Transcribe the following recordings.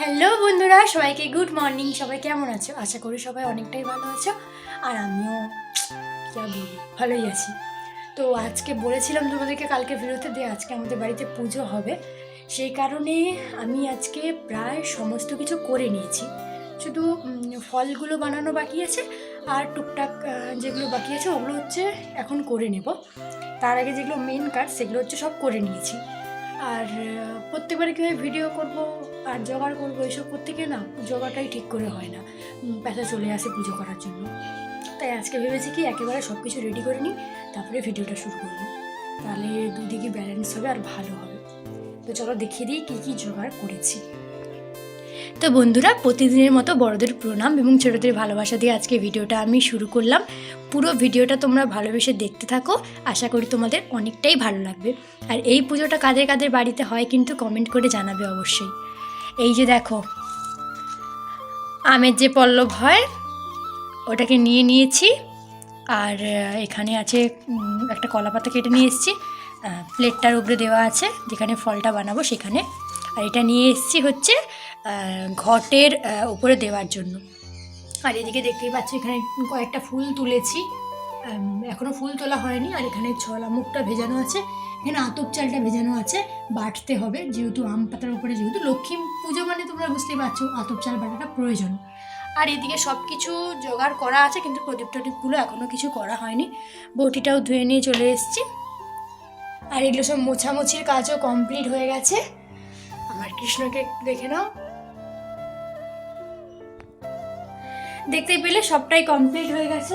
Hello বন্ধুরা, সবাইকে good morning. সবাই কেমন আছো? আশা করি সবাই অনেকটাই ভালো আছো, আর আমিও যা বলি ভালোই আছি। তো আজকে বলেছিলাম তোমাদেরকে কালকে ভিডিওতে দিয়ে আজকে আমাদের বাড়িতে পুজো হবে, সেই কারণে আমি আজকে প্রায় সমস্ত কিছু করে নিয়েছি। শুধু ফলগুলো বানানো বাকি আছে, আর টুকটাক যেগুলো বাকি আছে ওগুলো হচ্ছে এখন করে নেব। তার আগে যেগুলো মেন কাজ সেগুলো হচ্ছে সব করে নিয়েছি। আর প্রত্যেকবারে কীভাবে ভিডিও করব আর জোগাড় করবো এসব করতে গিয়ে না জোগাড়টাই ঠিক করে হয় না, ব্যথা চলে আসে পুজো করার জন্য। তাই আজকে ভেবেছি কি একেবারে সব কিছু রেডি করে নিই, তারপরে ভিডিওটা শুরু করবো, তাহলে দুদিকে ব্যালেন্স হবে আর ভালো হবে। তো চলো দেখিয়ে দিই কী কী জোগাড় করেছি। তো বন্ধুরা, প্রতিদিনের মতো বড়দের প্রণাম এবং ছোটদের ভালোবাসা দিয়ে আজকে ভিডিওটা আমি শুরু করলাম। পুরো ভিডিওটা তোমরা ভালোবেসে দেখতে থাকো, আশা করি তোমাদের অনেকটাই ভালো লাগবে। আর এই পুজোটা কাদের কাদের বাড়িতে হয় কিন্তু কমেন্ট করে জানাবে অবশ্যই। এই যে দেখো, আমের যে পল্লব হয় ওটাকে নিয়ে নিয়েছি, আর এখানে আছে একটা কলা পাতা কেটে নিয়ে এসেছি, প্লেটটার উপরে দেওয়া আছে যেখানে ফলটা বানাবো সেখানে। আর এটা নিয়ে এসেছি হচ্ছে ঘটের উপরে দেওয়ার জন্য। আর এদিকে দেখতেই পাচ্ছ এখানে কয়েকটা ফুল তুলেছি, এখনও ফুল তোলা হয়নি। আর এখানে ছলা মুখটা ভেজানো আছে, এখানে আতপ চালটা ভেজানো আছে, বাটতে হবে যেহেতু আম পাতার উপরে, যেহেতু লক্ষ্মী পুজো মানে তোমরা বুঝতেই পারছো আতপ চাল বাটাটা প্রয়োজন। আর এদিকে সব কিছু জোগাড় করা আছে, কিন্তু প্রদীপ টদীপগুলো এখনও কিছু করা হয়নি। বটিটাও ধুয়ে নিয়ে চলে এসেছি। আর এগুলো সব মোছামুছির কাজও কমপ্লিট হয়ে গেছে। আমার কৃষ্ণকে দেখে নাও, দেখতে পেলে সবটাই কমপ্লিট হয়ে গেছে।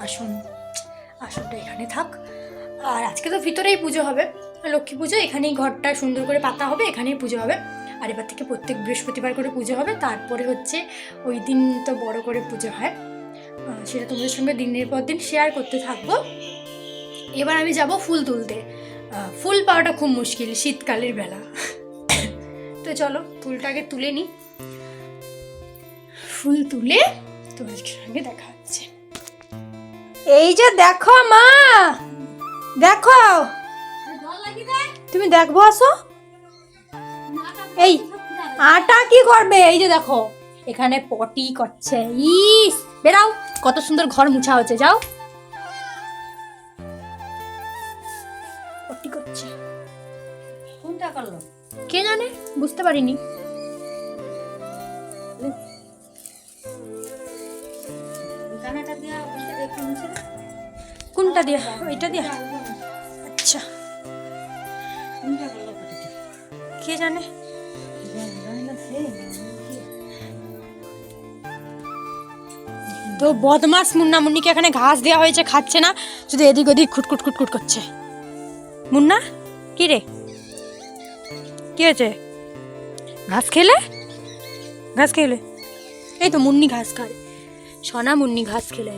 আসনটা এখানে থাক। আর আজকে তো ভিতরেই পুজো হবে, লক্ষ্মী পুজো, এখানেই ঘরটা সুন্দর করে পাতা হবে, এখানেই পুজো হবে। আর এবার থেকে প্রত্যেক বৃহস্পতিবার করে পুজো হবে, তারপরে হচ্ছে ওই দিন তো বড় করে পুজো হয়, সেটা তোমাদের সঙ্গে দিনের পর দিন শেয়ার করতে থাকবো। এবার আমি যাব ফুল তুলতে। ফুল পাওয়াটা খুব মুশকিল শীতকালের বেলা। তো চলো ফুলটাকে তুলে নিই, ফুল তুলে তোমাদের সঙ্গে দেখা হচ্ছে। এই যে দেখো মা, দেখো তুমি দেখবো, আসো। এই আটা কি করবে? এই যে দেখো এখানে পটি করছে। ইস বেরাও, কত সুন্দর ঘর মুছা হচ্ছে, যাও। পটি করছে, কোনটা করলো কে জানে, বুঝতে পারিনি। কোনটা দিয়া? ওইটা দিয়া? আচ্ছা, কে জানে। তো বদমাস মুন্না মুন্নিকে এখানে ঘাস দেওয়া হয়েছে, খাচ্ছে না, শুধু এদিক ওদিক খুটকুট খুটকুট করছে। মুন্না কি রে, কি হয়েছে? ঘাস খেলে? ঘাস খেলে? এই তো মুন্নি ঘাস খায়, সোনা মুন্নি ঘাস খেলে।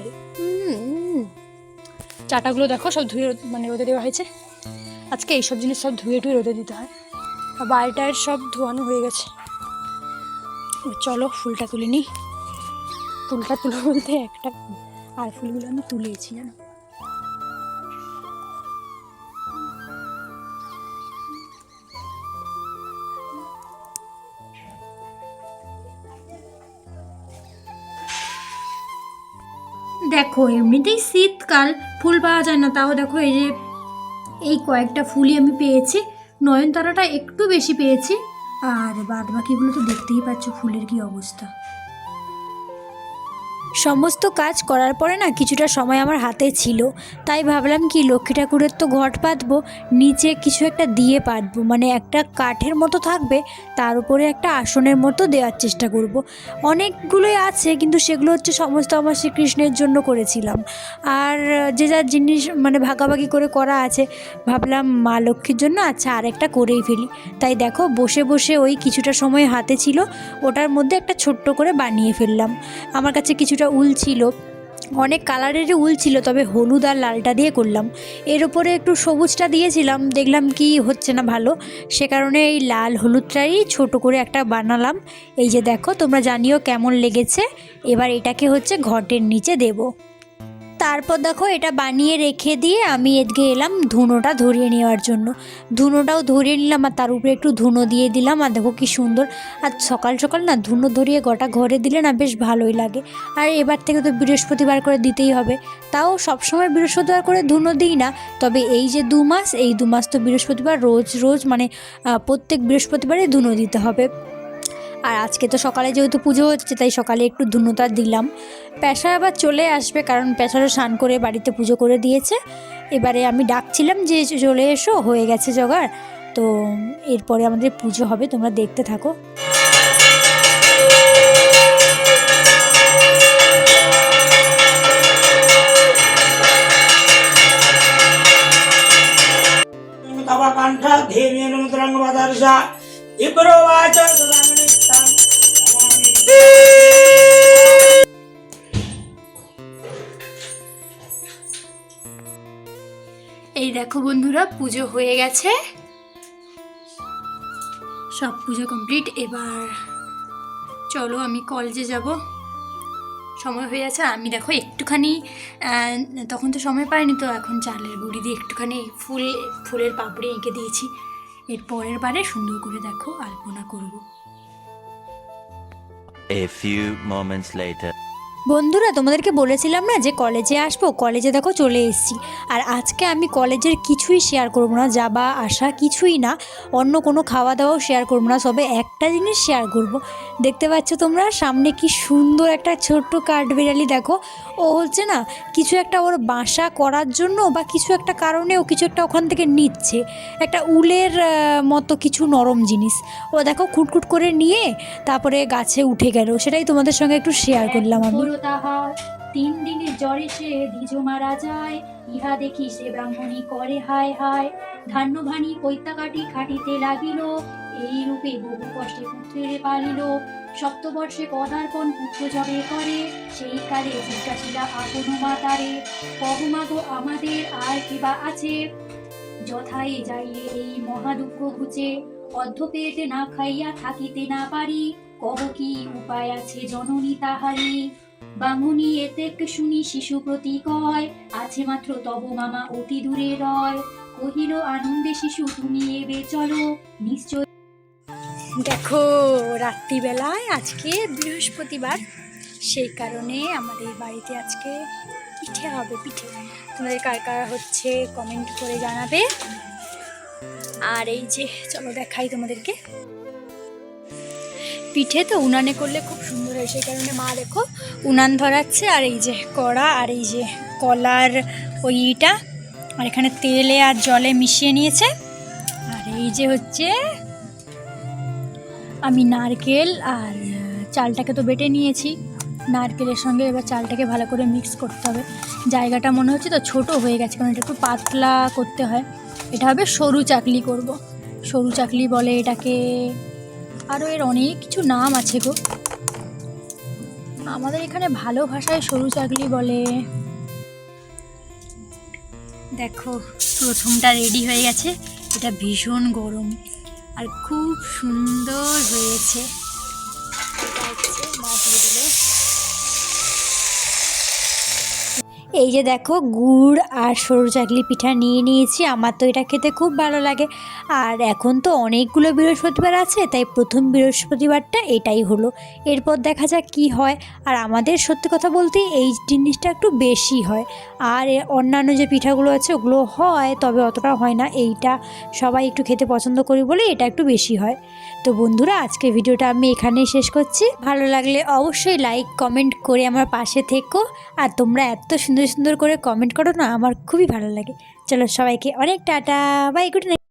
চাটাগুলো দেখো সব ধুয়ে মানে রোদে দেওয়া হয়েছে। আজকে এইসব জিনিস সব ধুয়ে টুয়ে রোদে দিতে হয়, আর বাড়িটায় সব ধোয়ানো হয়ে গেছে। চলো ফুলটা তুলে নিই। ফুলটা তুলে বলতে একটা, আর ফুলগুলো আমি তুলেছি জানো। দেখো এমনিতেই শীতকাল, ফুল পাওয়া যায় না, তাও দেখো এই যে এই কয়েকটা ফুলই আমি পেয়েছি। নয়নতারাটা একটু বেশি পেয়েছি, আর বাদ বাকিগুলো তো দেখতেই পাচ্ছ ফুলের কি অবস্থা। সমস্ত কাজ করার পরে না কিছুটা সময় আমার হাতে ছিল, তাই ভাবলাম কি লক্ষ্মী ঠাকুরের তো ঘট পাতবো, নিচে কিছু একটা দিয়ে পাতবো, মানে একটা কাঠের মতো থাকবে, তার উপরে একটা আসনের মতো দেওয়ার চেষ্টা করব। অনেকগুলোই আছে কিন্তু সেগুলো হচ্ছে সমস্ত আমার শ্রীকৃষ্ণের জন্য করেছিলাম, আর যে যার জিনিস মানে ভাগাভাগি করে করা আছে, ভাবলাম মা লক্ষ্মীর জন্য আচ্ছা আরেকটা করেই ফেলি। তাই দেখো বসে বসে ওই কিছুটা সময় হাতে ছিল, ওটার মধ্যে একটা ছোট্ট করে বানিয়ে ফেললাম। আমার কাছে কিছুটা উল ছিল, অনেক কালারেরই উল ছিল, তবে হলুদ আর লালটা দিয়ে করলাম। এর উপরে একটু সবুজটা দিয়েছিলাম, দেখলাম কি হচ্ছে না ভালো, সে কারণে এই লাল হলুদটাই ছোট করে একটা বানালাম। এই যে দেখো তোমরা জানিও কেমন লেগেছে। এবার এটাকে হচ্ছে ঘটের নিচে দেব। তারপর দেখো এটা বানিয়ে রেখে দিয়ে আমি এদিকে এলাম ধুনোটা ধরিয়ে নেওয়ার জন্য। ধুনোটাও ধরিয়ে নিলাম আর তার উপরে একটু ধুনো দিয়ে দিলাম। আর দেখো কি সুন্দর। আর সকাল সকাল না ধুনো ধরিয়ে গোটা ঘরে দিলে না বেশ ভালোই লাগে। আর এবার থেকে তো বৃহস্পতিবার করে দিতেই হবে। তাও সবসময় বৃহস্পতিবার করে ধুনো দিই না, তবে এই যে 2 মাস, এই 2 মাস তো বৃহস্পতিবার রোজ রোজ মানে প্রত্যেক বৃহস্পতিবারে ধুনো দিতে হবে। আর আজকে তো সকালে যেহেতু পুজো হচ্ছে তাই সকালে একটু ধুনোটা দিলাম। প্যাসা আবার চলে আসবে, কারণ প্যাসারও স্নান করে বাড়িতে পুজো করে দিয়েছে। এবারে আমি ডাকছিলাম যে চলে এসো, হয়ে গেছে জোগাড়। তো এরপরে আমাদের পুজো হবে, তোমরা দেখতে থাকো। এই দেখো বন্ধুরা, পুজো হয়ে গেছে, সব পুজো কমপ্লিট। এবার চলো আমি কলেজে যাব, সময় হয়ে যাচ্ছে। আমি দেখো একটুখানি তখন তো সময় পাইনি, তো এখন চালের গুঁড়ি দিয়ে একটুখানি ফুলের পাপড়ি এঁকে দিয়েছি। এর পরের বারে সুন্দর করে দেখো আলপনা করব। A few moments later. বন্ধুরা তোমাদেরকে বলেছিলাম না যে কলেজে আসবো, কলেজে দেখো চলে এসেছি। আর আজকে আমি কলেজের কিছুই শেয়ার করবো না, যাবা আসা কিছুই না, অন্য কোনো খাওয়া দাওয়াও শেয়ার করবো না, তবে একটা জিনিস শেয়ার করব। দেখতে পাচ্ছ তোমরা সামনে কি সুন্দর একটা ছোট্ট কাঠবিড়ালি, দেখো ও হচ্ছে না কিছু একটা ওর বাসা করার জন্য বা কিছু একটা কারণে ও কিছু একটা ওখান থেকে নিচ্ছে, একটা উলের মতো কিছু নরম জিনিস। ও দেখো খুটখুট করে নিয়ে তারপরে গাছে উঠে গেল, সেটাই তোমাদের সঙ্গে একটু শেয়ার করলাম আমি। তাহার 3 দিনের জ্বরে সে দ্বিজ মারা যায়, ইহা দেখি সে ব্রাহ্মণী করে হায় হায়। ধান্য ভানি পৈতা কাটি খাটিতে লাগিল, এই রূপে বহু কষ্টে পুত্রের পালিল। সপ্তবর্ষে পদার্পণ পুত্র যবে করে, সেই কালে জিজ্ঞাসিলা আপন মাতারে, কহমাগো আমাদের আর কিবা আছে, যথায় যাইয়ে এই মহা দুঃখ ঘুচে, অর্ধ পেটে না খাইয়া থাকিতে না পারি, কহ কি উপায় আছে জননী তাহারি। বামুনি এতেক শুনি শিশু প্রতি কয়, আছে মাত্র তব মামা অতি দূরে রয়, কহিল আনন্দে শিশু তুমি এবে চলো, নিশ্চয়। দেখো রাত্রিবেলায় আজকে বৃহস্পতিবার, সেই কারণে আমাদের বাড়িতে আজকে পিঠে হবে। পিঠে তোমাদের কার কার হচ্ছে কমেন্ট করে জানাবে। আর এই যে চলো দেখাই তোমাদেরকে, পিঠে তো উনানে করলে খুব সুন্দর হয়, সেই কারণে মা দেখো উনান ধরাচ্ছে। আর এই যে কড়া, আর এই যে কলার ওইটা, আর এখানে তেলে আর জলে মিশিয়ে নিয়েছে। আর এই যে হচ্ছে আমি নারকেল আর চালটাকে তো বেটে নিয়েছি, নারকেলের সঙ্গে এবার চালটাকে ভালো করে মিক্স করতে হবে। জায়গাটা মনে হচ্ছে তো ছোট হয়ে গেছে, কারণ এটা একটু পাতলা করতে হয়। এটা হবে সরু চাকলি করব, সরু চাকলি বলে এটাকে, আরও এর অনেক কিছু নাম আছে গো, আমাদের এখানে ভালো ভাষায় সরু চাকলি বলে। দেখো প্রথমটা রেডি হয়ে গেছে, এটা ভীষণ গরম আর খুব সুন্দর হয়েছে। এটা হচ্ছে মা দিয়ে দিল। এই যে দেখো গুড় আর সরু চাকলি পিঠা নিয়ে নিয়েছি, আমার তো এটা খেতে খুব ভালো লাগে। আর এখন তো অনেকগুলো বৃহস্পতিবার আছে, তাই প্রথম বৃহস্পতিবারটা এটাই হলো, এরপর দেখা যাক কি হয়। আর আমাদের সত্যি কথা বলতে এই জিনিসটা একটু বেশি হয়, আর অন্যান্য যে পিঠাগুলো আছে ওগুলো হয়, তবে অতটা হয় না। এইটা সবাই একটু খেতে পছন্দ করি বলে এটা একটু বেশি হয়। তো বন্ধুরা আজকে ভিডিওটা আমি এখানেই শেষ করছি। ভালো লাগলে অবশ্যই লাইক কমেন্ট করে আমার পাশে থেকো। আর তোমরা এত সুন্দর সুন্দর করে কমেন্ট করো না, আমার খুবই ভালো লাগে। চলো সবাইকে অনেক টাটা, বাই, গুড নাইট।